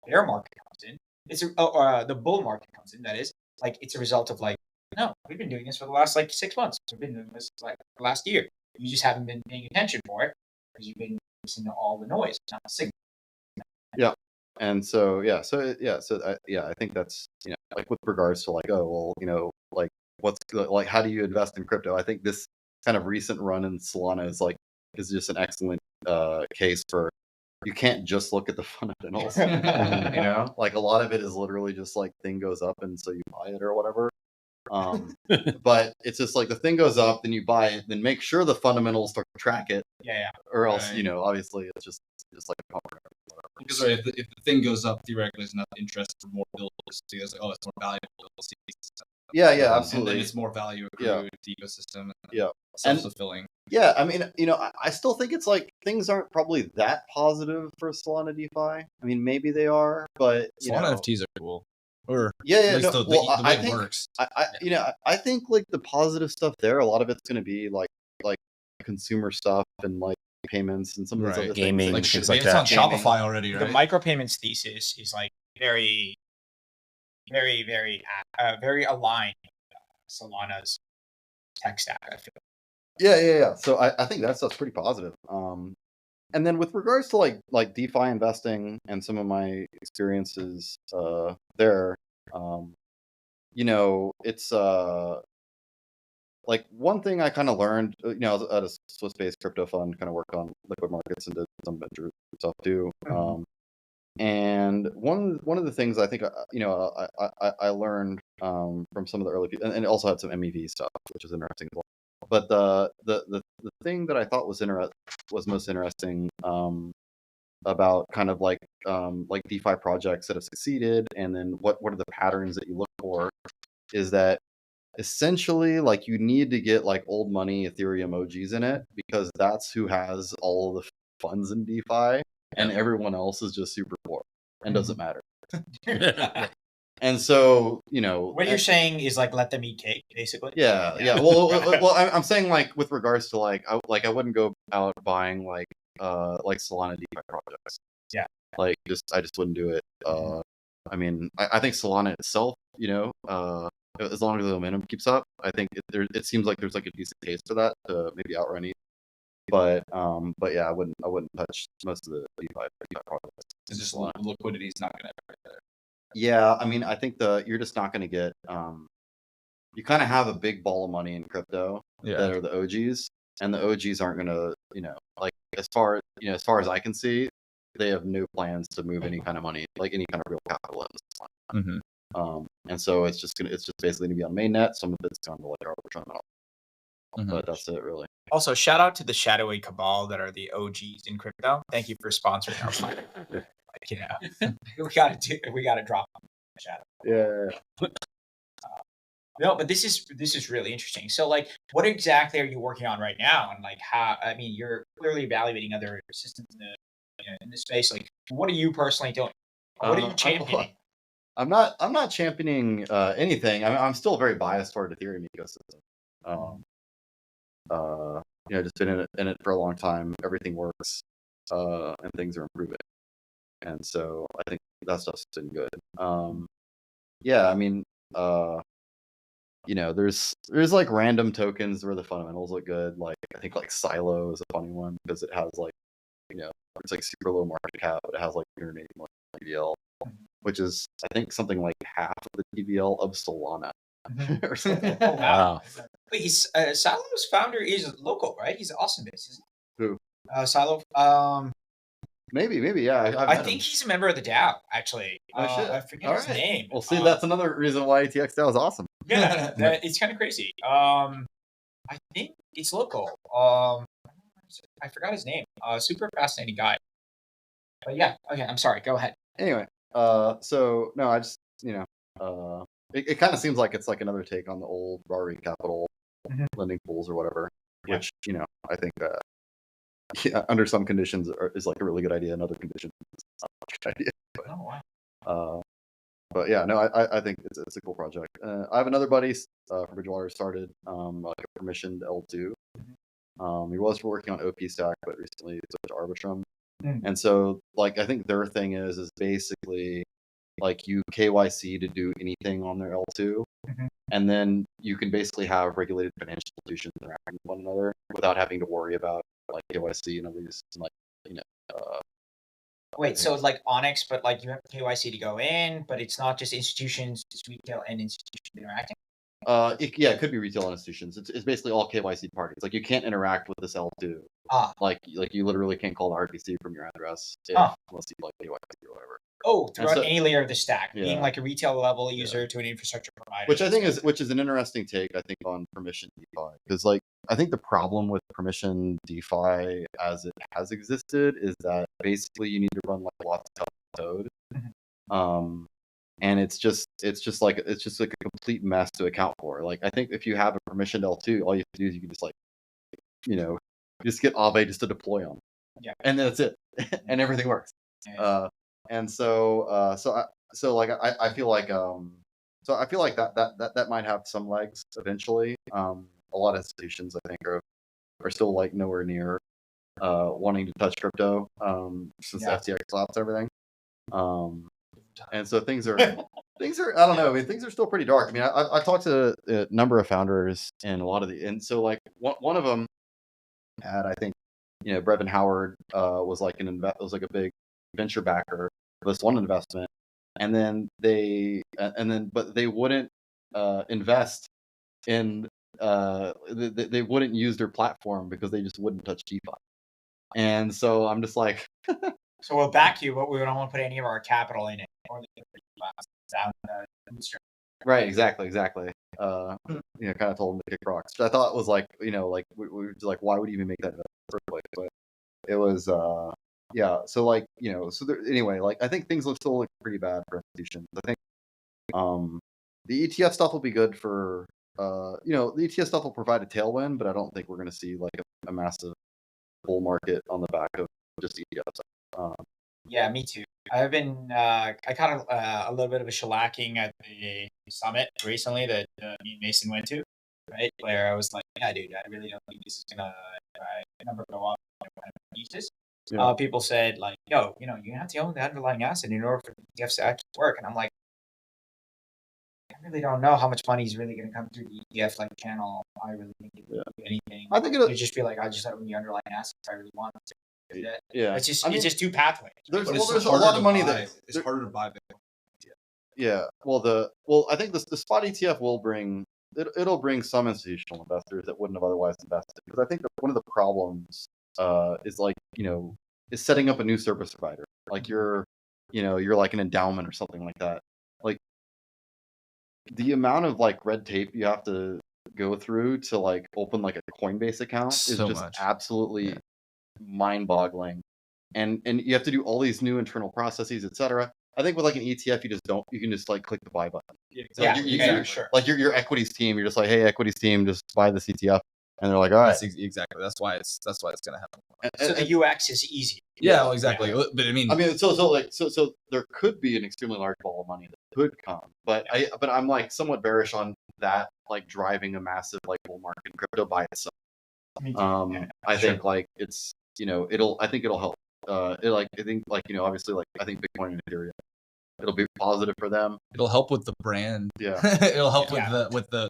bear market comes in, it's the bull market comes in. That is, like it's a result of like, no, we've been doing this for the last like 6 months. We've been doing this like the last year. You just haven't been paying attention for it because you've been listening to all the noise, not the signal. Yeah. And so, yeah, I think that's, like with regards to like, oh, well, like what's like, how do you invest in crypto? I think this kind of recent run in Solana is just an excellent case for, you can't just look at the fundamentals, like a lot of it is literally just like thing goes up and so you buy it or whatever. But it's just like the thing goes up, then you buy it, then make sure the fundamentals start to track it. Yeah. Or else, Right. Obviously it's just like a pump or whatever. Because if the thing goes up, theoretically, there's enough interest for more builders to go, like, oh, it's more valuable. We'll see. Yeah, And absolutely. then it's more value accrued to the ecosystem. And Yeah. self-fulfilling. Yeah, I mean, I still think it's like things aren't probably that positive for Solana DeFi. I mean, maybe they are, but Solana NFTs are cool. Or yeah, at least no, the well, way I it think, works. I think like the positive stuff there, a lot of it's going to be like consumer stuff and like payments and some of those Right. other Gaming, things. things like it's that. on Shopify already, right? The micropayments thesis is like very, very, very, very aligned with Solana's tech stack, I feel. Yeah. So I think that stuff's pretty positive. And then with regards to like DeFi investing and some of my experiences there, it's like one thing I kind of learned, I was at a Swiss-based crypto fund, kind of worked on liquid markets and did some venture stuff too. And one of the things I think I learned from some of the early people, and it also had some MEV stuff, which is interesting as well. But the thing that I thought was most interesting about kind of like DeFi projects that have succeeded, and then what are the patterns that you look for, is that essentially like you need to get like old money Ethereum OGs in it, because that's who has all of the funds in DeFi, and everyone else is just super poor and doesn't matter. And so, What you're saying is like let them eat cake, basically. Yeah. Well, I'm saying like with regards to like I wouldn't go out buying like Solana DeFi projects. Yeah. Like I just wouldn't do it. I mean, I think Solana itself, as long as the momentum keeps up, I think it seems like there's like a decent case for that to maybe outrun it. But yeah, I wouldn't touch most of the DeFi projects. It's just liquidity is not going to ever get there. Yeah, I mean, I think you're just not going to get. You kind of have a big ball of money in crypto that are the OGs, and the OGs aren't going to, like as far as I can see, they have no plans to move any kind of money, like any kind of real capital in this one. And so it's just basically going to be on mainnet. Some of it's going to like arbitrum out, but that's it really. Also, shout out to the shadowy cabal that are the OGs in crypto. Thank you for sponsoring our podcast. we gotta drop them in the shadow. Yeah. No, but this is really interesting. So, like, what exactly are you working on right now? And like, how? I mean, you're clearly evaluating other systems in this space. Like, what are you personally doing? What are you championing? I'm not championing anything. I'm still very biased toward the Ethereum ecosystem. Just been in it for a long time. Everything works, and things are improving, and so I think that stuff's been good. Yeah, I mean, there's like random tokens where the fundamentals look good. Like I think like Silo is a funny one because it has like, it's like super low market cap, but it has like 180 million TVL, which is I think something like half of the TVL of Solana. Or something. Oh, wow. Wait, Silo's founder is local, right? He's Austin based, isn't he? Who? Silo. Maybe, yeah. I think he's a member of the DAO, actually. Oh shit! I forget his name. Well, see, that's another reason why ATX DAO is awesome. Yeah, it's kind of crazy. I think it's local. I forgot his name. Super fascinating guy. But yeah, okay, I'm sorry. Go ahead. Anyway, so no, I just it kind of seems like it's like another take on the old RARI capital lending pools or whatever, Yeah. which I think under some conditions is like a really good idea. In other conditions, it's not a good idea. Oh wow. But yeah, no, I think it's a cool project. I have another buddy from Bridgewater started like a permissioned L2. He was working on OP Stack, but recently switched to Arbitrum. And so like I think their thing is basically like you KYC to do anything on their L2, and then you can basically have regulated financial institutions interacting with one another without having to worry about like KYC and all these like Wait, so it's like Onyx, but like you have KYC to go in, but it's not just institutions, it's retail and institutions interacting. It could be retail institutions. It's basically all KYC parties. Like you can't interact with this L2. Like you literally can't call the RPC from your address unless you like KYC or whatever. Oh, throughout any layer of the stack, being Yeah. like a retail level user to an infrastructure provider. Which I think is an interesting take, I think, on permission DeFi. Because like I think the problem with permission DeFi as it has existed is that basically you need to run like lots of code. And it's just like a complete mess to account for. Like I think if you have a permissioned L2, all you have to do is you can just like just get Aave just to deploy on. Yeah. And that's it. And everything works. Yeah. And so I feel like that might have some legs eventually. A lot of institutions I think are still like nowhere near wanting to touch crypto since the FTX collapsed and everything. And so things are I don't know. I mean, things are still pretty dark. I mean, I talked to a number of founders and a lot of and so like one of them had, I think, Brevin Howard was like a big venture backer of this one investment, and then but they wouldn't invest in they wouldn't use their platform because they just wouldn't touch DeFi. And so I'm just like, so we'll back you, but we don't want to put any of our capital in it. Or right, exactly. Kind of told them to kick rocks. Which I thought was like, like we were like, why would you even make that investment in the first place? But it was, so like, anyway, like I think things still look pretty bad for institutions. I think the ETF stuff will be good for, the ETF stuff will provide a tailwind, but I don't think we're going to see like a massive bull market on the back of just ETFs. Yeah, me too. I've been, I caught a little bit of a shellacking at the summit recently that me and Mason went to, right? Where I was like, yeah, dude, I really don't think this is gonna number go up. Use this. Yeah. People said like, yo, you have to own the underlying asset in order for the ETFs to actually work. And I'm like, I really don't know how much money is really going to come through the ETF like channel. I really think it would do anything. I think it'll just be like, I just own the underlying asset if I really want to. Yeah, it's just two pathways. There's a lot of money there. It's harder to buy Bitcoin. Yeah. I think the spot ETF will bring it'll bring some institutional investors that wouldn't have otherwise invested, because I think that one of the problems is like is setting up a new service provider. Like you're like an endowment or something like that. Like the amount of like red tape you have to go through to like open like a Coinbase account is just absolutely mind-boggling, and you have to do all these new internal processes, etc. I think with like an ETF, you can just like click the buy button. Sure. Like your equities team, you're just like, hey, equities team, just buy this ETF, and they're like, all right, exactly. That's why it's gonna happen. So the UX is easy. Yeah, well, exactly. Yeah. But I mean, so there could be an extremely large ball of money that could come, but I'm like somewhat bearish on that, like driving a massive like bull market in crypto by itself. I think like it's I think it'll help. Obviously, like I think Bitcoin and Ethereum, it'll be positive for them. It'll help with the brand. Yeah. It'll help with the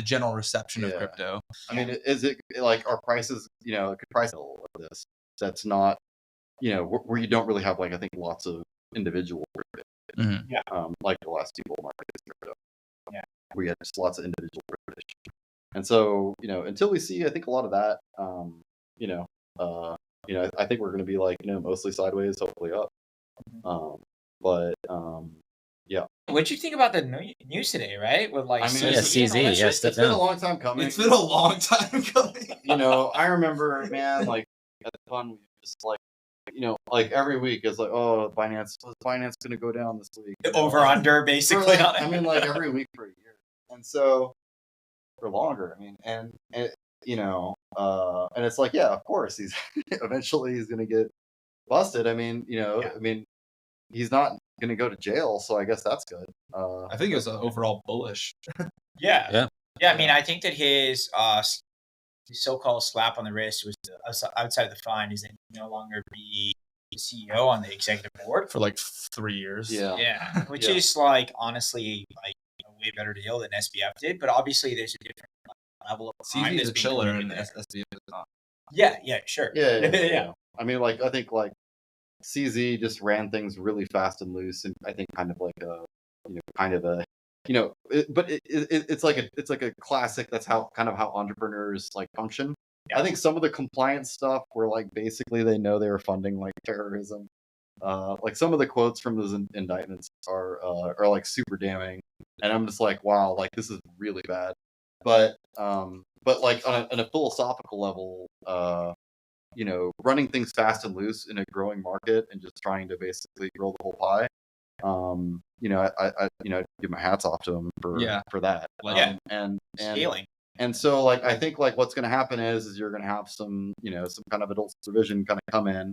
general reception of crypto. I mean, is it like our prices? Could price like this. That's not where you don't really have like I think lots of individual crypto. Like the last two bull markets crypto. Yeah. We had just lots of individual crypto. And so, until we see, I think a lot of that, I think we're going to be like, mostly sideways, hopefully up. What'd you think about the news today, right? With like I mean, CZ yeah, and all CZ, that yeah, shit? step It's been a down. long time coming. It's been a long time coming. I remember, man, like at the fund, we just like, like every week it's like, oh, finance going to go down this week? Over under basically. For like, I mean, like every week for a year, and so for longer. I mean, and and it's like, yeah, of course, he's eventually he's going to get busted. I mean, I mean, he's not going to go to jail, so I guess that's good. I think it was overall bullish. Yeah. I mean, I think that his so-called slap on the wrist was outside of the fine is that he no longer be the CEO on the executive board For like 3 years. Yeah, which Yeah. is like honestly like a way better deal than SBF did, but obviously there's a different level of crime CZ is that's a being chiller committed and there. SBF is not. Yeah, sure. Yeah. I mean, like I think like CZ just ran things really fast and loose, and I think kind of like a kind of a it's like a classic. That's how entrepreneurs like function. Yeah. I think some of the compliance stuff were like basically they know they were funding like terrorism. Like some of the quotes from those indictments are like super damning, and I'm just like, wow, like this is really bad. But like on a philosophical level, running things fast and loose in a growing market and just trying to basically grow the whole pie. I give my hats off to him for that. And Scaling. and so like I think like what's going to happen is you're going to have some some kind of adult supervision kind of come in.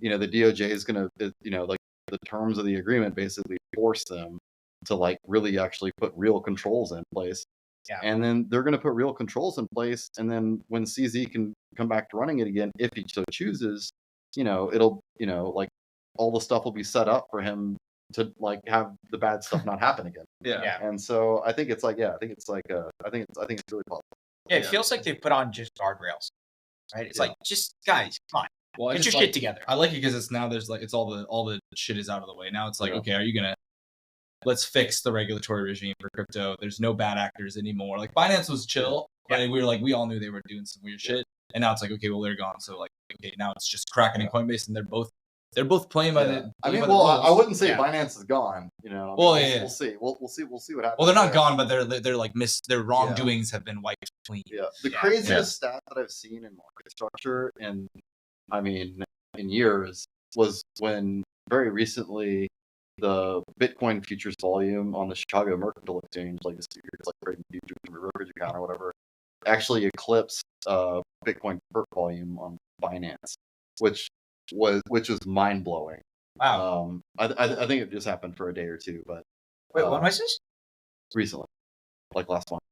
The DOJ is going to like the terms of the agreement basically force them to like really actually put real controls in place. Yeah. And then they're going to put real controls in place, and then when CZ can come back to running it again, if he so chooses, it'll like all the stuff will be set up for him to like have the bad stuff not happen again. Yeah. And so I think it's like, I think it's really possible. Yeah, it feels like they put on just guardrails, right? It's like, just guys, come on, Well, get your shit together. I like it because it's now there's like it's all the shit is out of the way. Now it's like, Yeah. okay, are you gonna let's fix the regulatory regime for crypto. There's no bad actors anymore. Like Binance was chill, but we were like we all knew they were doing some weird shit. And now it's like, okay, well they're gone. So like, okay, now it's just Kraken and Coinbase, and they're both playing by the. I mean, by the well, rules. I wouldn't say Binance is gone. Well, yeah. We'll see. We'll see what happens. Well, they're not there. gone, but they're like their wrongdoings have been wiped clean. Yeah. The craziest stat that I've seen in market structure in years was when very recently the Bitcoin futures volume on the Chicago Mercantile Exchange, like it's like trading futures from a brokerage account or whatever, actually eclipsed Bitcoin perp volume on Binance, which was mind blowing. Wow. I think it just happened for a day or two, but wait, when was this? Recently, like last month.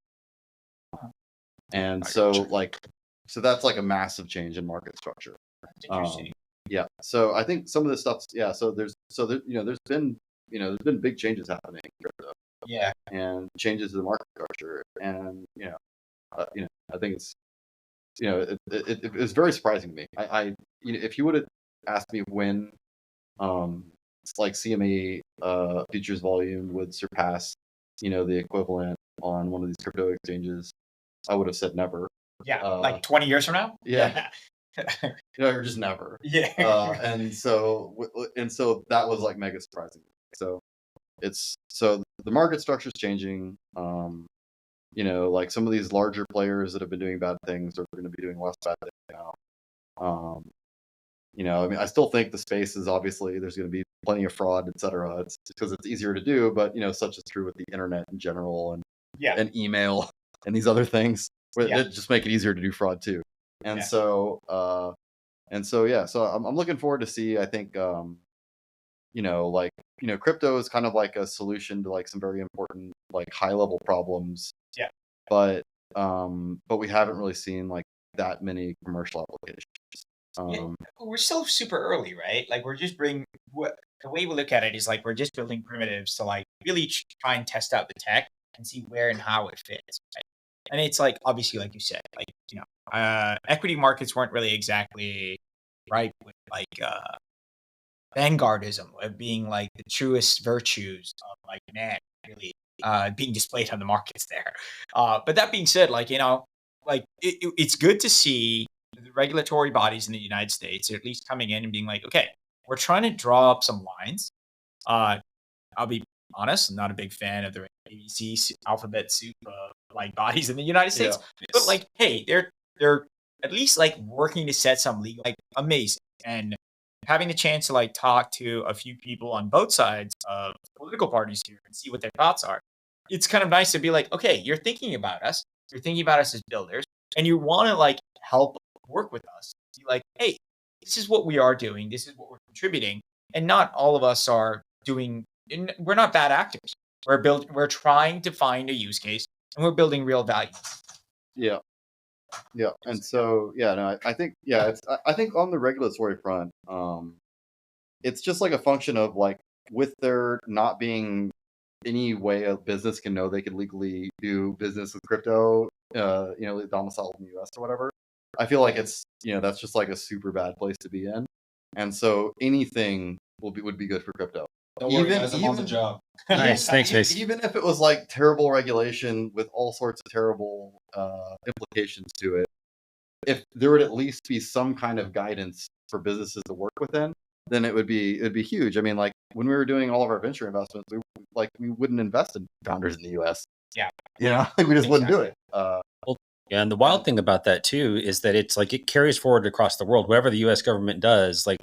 And so that's like a massive change in market structure. That's interesting. Yeah. So I think some of this stuff. Yeah. So there's been big changes happening in crypto. Yeah. And changes to the market structure, and I think it's it was very surprising to me. I if you would have asked me when like CME futures volume would surpass the equivalent on one of these crypto exchanges, I would have said never. Yeah, like 20 years from now. Yeah. Or just never. Yeah. And so that was like mega surprising. So the market structure is changing. Like some of these larger players that have been doing bad things are going to be doing less bad things now. I mean, I still think the space is obviously there's going to be plenty of fraud, etc. It's because it's easier to do, but such is true with the internet in general and email and these other things that just make it easier to do fraud too. And so I'm looking forward to see. I think crypto is kind of like a solution to like some very important like high level problems. Yeah. But we haven't really seen like that many commercial applications. We're still super early, right? Like we're just the way we look at it is like we're just building primitives to like really try and test out the tech and see where and how it fits. Right? And it's like obviously, like you said, like equity markets weren't really exactly right with like vanguardism of being like the truest virtues of like man really being displayed on the markets there. But that being said, like like it's good to see the regulatory bodies in the United States at least coming in and being like, okay, we're trying to draw up some lines. I'll be honest, I'm not a big fan of the ABC alphabet soup of like bodies in the United States. But like, hey, they're at least like working to set some legal, like amazing. And having the chance to like talk to a few people on both sides of political parties here and see what their thoughts are. It's kind of nice to be like, okay, you're thinking about us. You're thinking about us as builders, and you want to like help work with us. Be like, hey, this is what we are doing. This is what we're contributing, and not all of us are doing. We're not bad actors. We're trying to find a use case, and we're building real value. Yeah. Yeah. And so, yeah, no, I think, I think on the regulatory front, it's just like a function of like, with there not being any way a business can know they could legally do business with crypto, domiciled in the US or whatever. I feel like it's, that's just like a super bad place to be in. And so anything would be good for crypto. Don't worry, guys, I'm on the job. Nice, thanks, Mace. Even if it was like terrible regulation with all sorts of terrible implications to it, if there would at least be some kind of guidance for businesses to work within, then it'd be huge. I mean, like when we were doing all of our venture investments, we wouldn't invest in founders in the US. Yeah. We just wouldn't do it. Yeah, and the wild thing about that too is that it's like it carries forward across the world. Whatever the U.S. government does, like,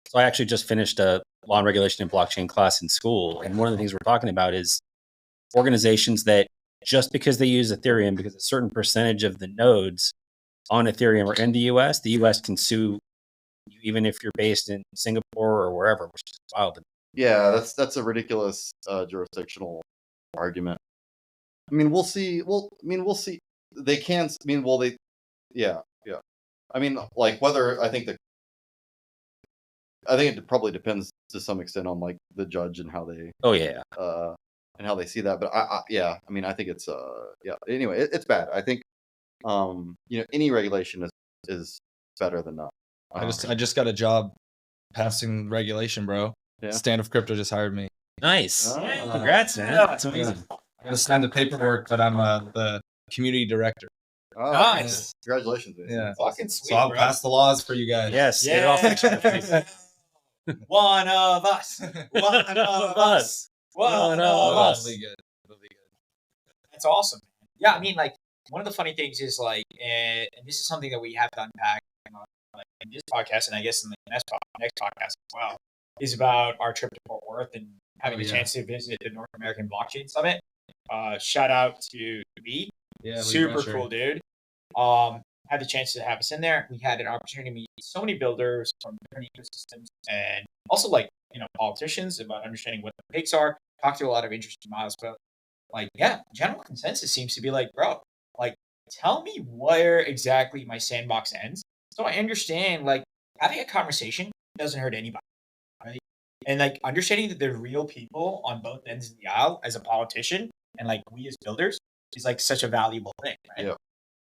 so I actually just finished a law and regulation and blockchain class in school, and one of the things we're talking about is organizations that just because they use Ethereum, because a certain percentage of the nodes on Ethereum are in the U.S., the U.S. can sue you even if you're based in Singapore or wherever, which is wild. Yeah, that's a ridiculous jurisdictional argument. I mean, we'll see. We'll see. They can. I mean, well, yeah. I mean, like whether I think it probably depends to some extent on like the judge and how they. Oh yeah. And how they see that, but I mean, I think it's Anyway, it's bad. I think any regulation is better than none. I just got a job passing regulation, bro. Yeah. Stand of Crypto just hired me. Nice. Congrats, man. That's amazing. I gotta sign the paperwork, but I'm the community director. Oh, Nice. Congratulations, man. Yeah. Fucking sweet, So I'll bro. pass the laws for you guys. Yes. Yeah. Get off the One of us. One of us. One of us. Really good. Really good. That's awesome. Yeah, I mean, like, one of the funny things is like, and this is something that we have to unpack like, in this podcast, and I guess in the next podcast as well, is about our trip to Fort Worth and having the chance to visit the North American Blockchain Summit. Shout out to Lee. Yeah, Super cool dude. Had the chance to have us in there. We had an opportunity to meet so many builders from different ecosystems and also like, politicians about understanding what the picks are. Talk to a lot of interesting miles, but like, yeah, general consensus seems to be like, bro, like, tell me where exactly my sandbox ends. So I understand, like, having a conversation doesn't hurt anybody, right? And like understanding that there's real people on both ends of the aisle as a politician and like we as builders is like such a valuable thing, right?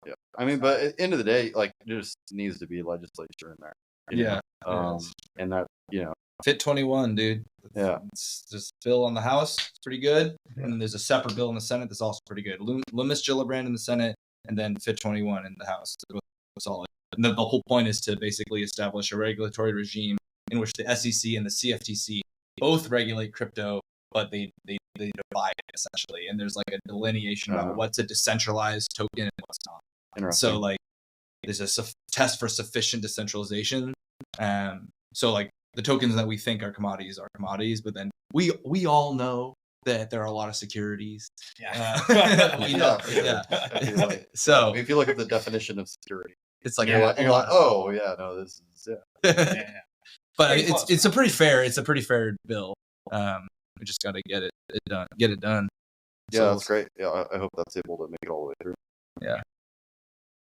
Yeah. I mean, but at the end of the day, like, there just needs to be legislature in there. Yeah. And that, Fit 21, dude. Yeah. It's just bill on the House, it's pretty good. And then there's a separate bill in the Senate that's also pretty good. Loomis Gillibrand in the Senate, and then Fit 21 in the House. Solid. And the whole point is to basically establish a regulatory regime in which the SEC and the CFTC both regulate crypto, but they divide essentially. And there's like a delineation about what's a decentralized token and what's not. So like there's a test for sufficient decentralization. So like the tokens that we think are commodities, but then we all know that there are a lot of securities. Yeah. Right. So if you look at the definition of security, it's like you're like, oh yeah, no, this is Yeah. But it's a pretty fair bill. We just got to get it done. Yeah, So that's great. Yeah, I hope that's able to make it all the way through. Yeah.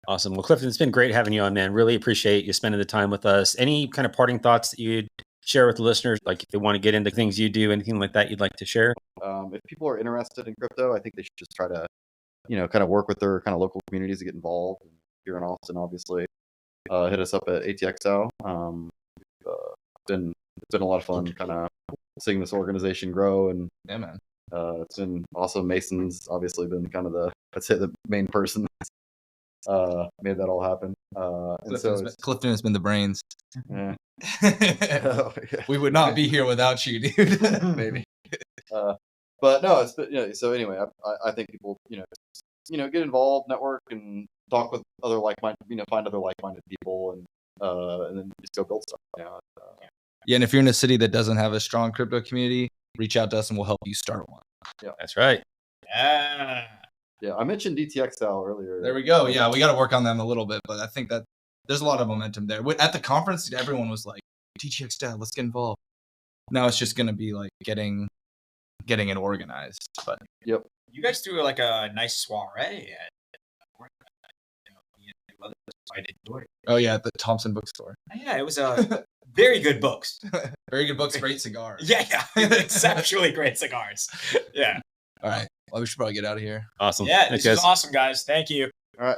Awesome. Well, Clifton, it's been great having you on, man. Really appreciate you spending the time with us. Any kind of parting thoughts that you'd share with the listeners? Like if they want to get into things you do, anything like that you'd like to share? If people are interested in crypto, I think they should just try to, kind of work with their kind of local communities to get involved. Here in Austin, obviously, hit us up at ATXO. It's been a lot of fun, kind of seeing this organization grow, and yeah, man. It's been awesome. Mason's obviously been kind of the main person made that all happen. Clifton has been the brains. Yeah. We would not be here without you, dude. Maybe. But no, so anyway, I think people, get involved, network, and talk with other like-minded, find other like-minded people, and then just go build stuff. Yeah, and if you're in a city that doesn't have a strong crypto community, reach out to us and we'll help you start one. That's right. Yeah. Yeah, I mentioned DTX DAO earlier. There we go. Yeah, we got to work on them a little bit, but I think that there's a lot of momentum there. At the conference, everyone was like, DTX DAO, let's get involved. Now it's just going to be like getting it organized. But Yep. You guys threw like a nice soiree at oh yeah, at the Thompson bookstore. Yeah, it was very good books. Very good books, great cigars. Yeah, exceptionally great cigars. Yeah. All right. Well, we should probably get out of here. Awesome. Yeah, Thanks, this is guys. awesome, guys. Thank you. All right.